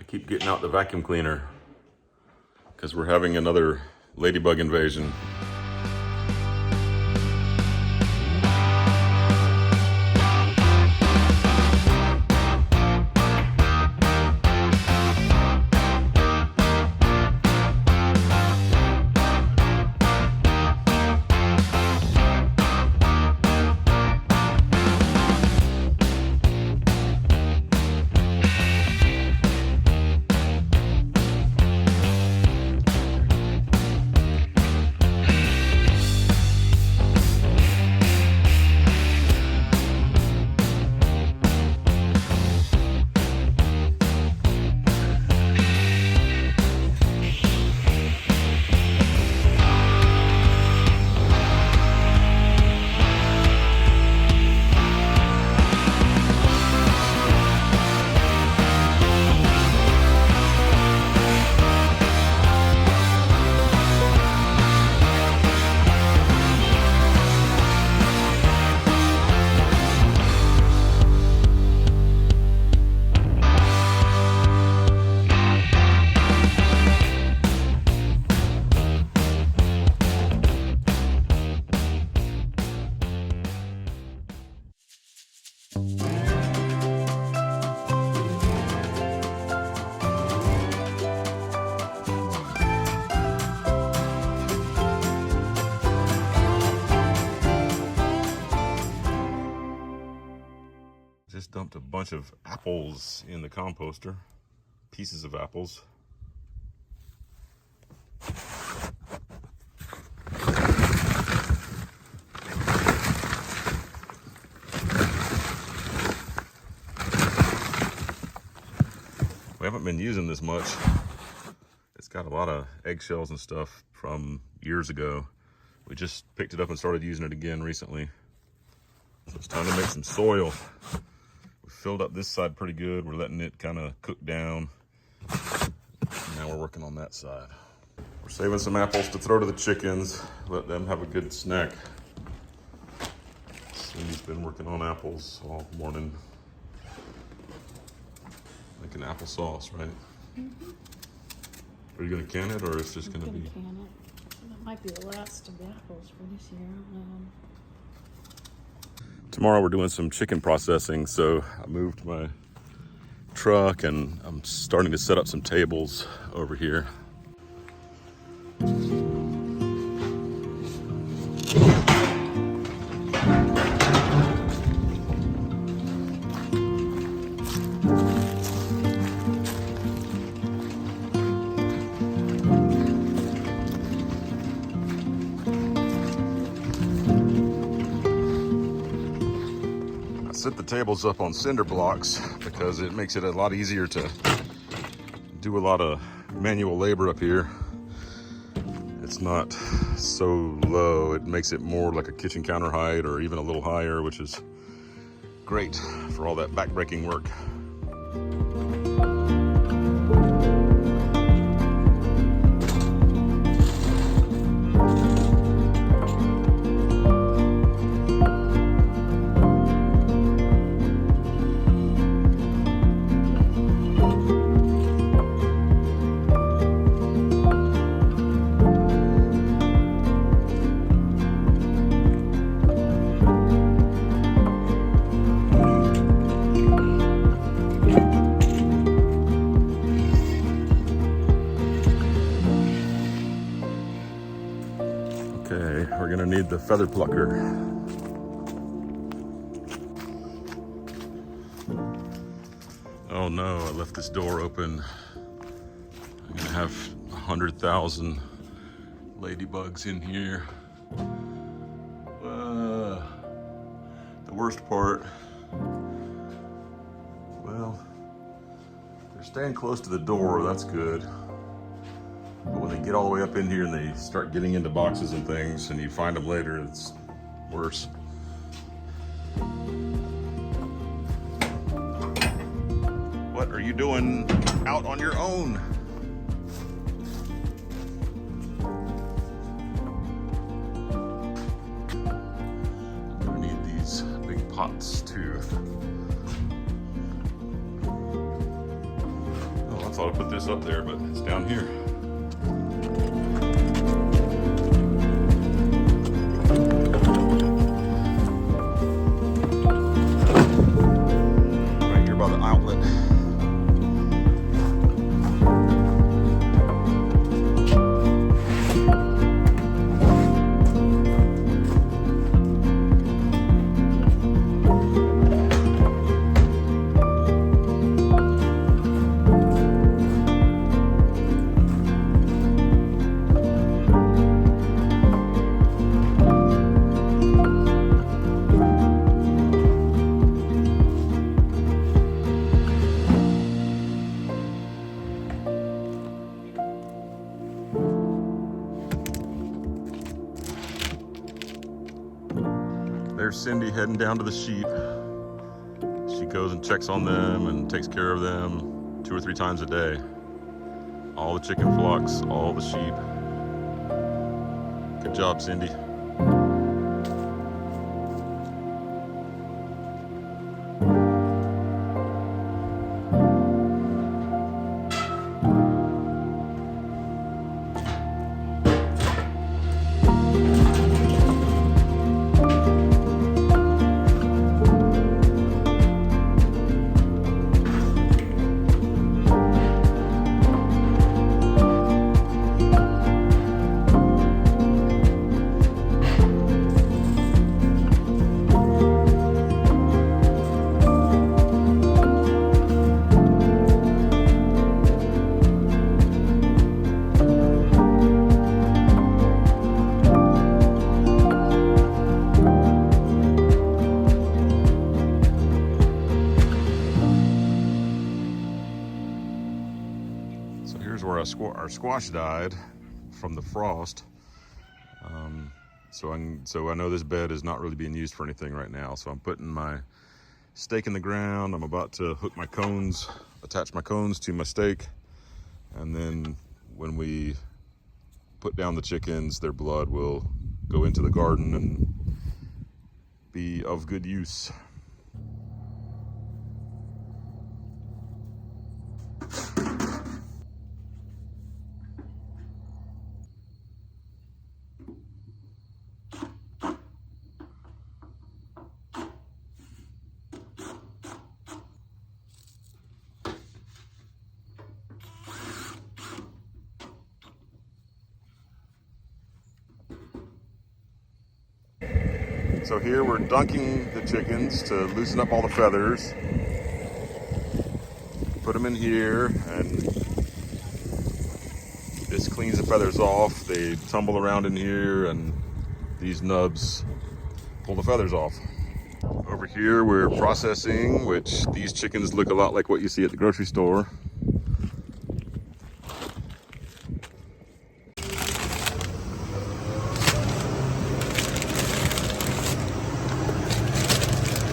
keep getting out the vacuum cleaner because we're having another ladybug invasion. Just dumped a bunch of apples in the composter, pieces of apples. We haven't been using this much. It's got a lot of eggshells and stuff from years ago. We just picked it up and started using it again recently. So it's time to make some soil. We filled up this side pretty good. We're letting it kind of cook down. Now we're working on that side. We're saving some apples to throw to the chickens. Let them have a good snack. Cindy's been working on apples all morning. Making applesauce, right? Mm-hmm. Are you gonna can it, or it's just gonna be? Can it. That might be the last of the apples for this year. Tomorrow we're doing some chicken processing, so I moved my truck and I'm starting to set up some tables over here. Set the tables up on cinder blocks because it makes it a lot easier to do a lot of manual labor up here. It's not so low. It makes it more like a kitchen counter height or even a little higher, which is great for all that back-breaking work. Okay, we're gonna need the feather plucker. Oh no, I left this door open. I'm gonna have 100,000 ladybugs in here. The worst part, well, they're staying close to the door, that's good. But when they get all the way up in here and they start getting into boxes and things and you find them later, it's worse. What are you doing out on your own? I need these big pots too. Oh, lots thought I'd put this up there, but it's down here. Right here by the outlet. There's Cindy heading down to the sheep. She goes and checks on them and takes care of them 2 or 3 times a day. All the chicken flocks, all the sheep. Good job, Cindy. So here's where our squash died from the frost. So I know this bed is not really being used for anything right now. So I'm putting my stake in the ground. I'm about to hook my cones, attach my cones to my stake. And then when we put down the chickens, their blood will go into the garden and be of good use. So here we're dunking the chickens to loosen up all the feathers. Put them in here and this cleans the feathers off. They tumble around in here and these nubs pull the feathers off. Over here we're processing, which these chickens look a lot like what you see at the grocery store.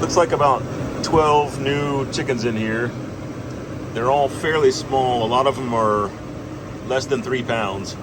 Looks like about 12 new chickens in here. They're all fairly small. A lot of them are less than 3 pounds.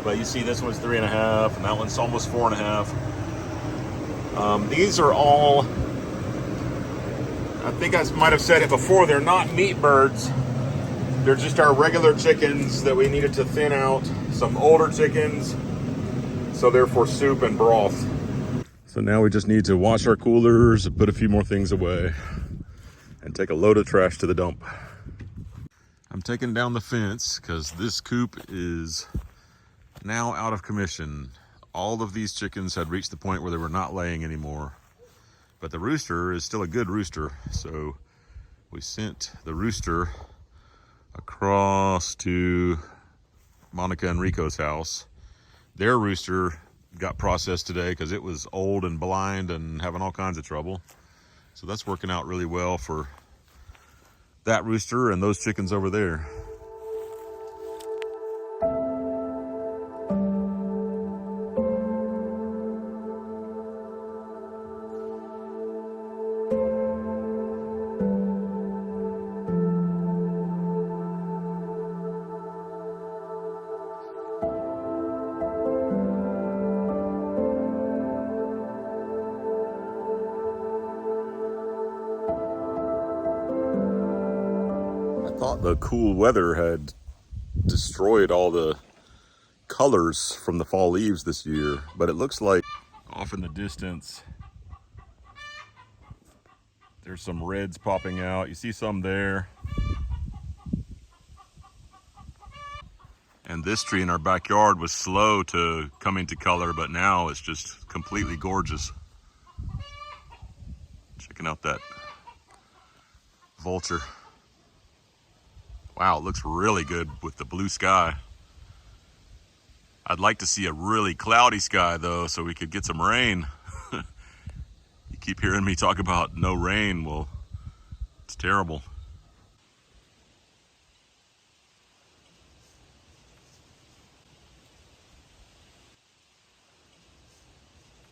But you see this one's 3.5 and that one's almost 4.5. These are all, I think I might have said it before, they're not meat birds. They're just our regular chickens that we needed to thin out. Some older chickens, so they're for soup and broth. So now we just need to wash our coolers, put a few more things away, and take a load of trash to the dump. I'm taking down the fence because this coop is now out of commission. All of these chickens had reached the point where they were not laying anymore. But the rooster is still a good rooster. So we sent the rooster across to Monica and Rico's house. Their rooster got processed today because it was old and blind and having all kinds of trouble. So that's working out really well for that rooster and those chickens over there. thought the cool weather had destroyed all the colors from the fall leaves this year, but it looks like off in the distance there's some reds popping out. You see some there. And this tree in our backyard was slow to come into color, but now it's just completely gorgeous. Checking out that vulture. Wow, it looks really good with the blue sky. I'd like to see a really cloudy sky though, so we could get some rain. You keep hearing me talk about no rain. Well, it's terrible.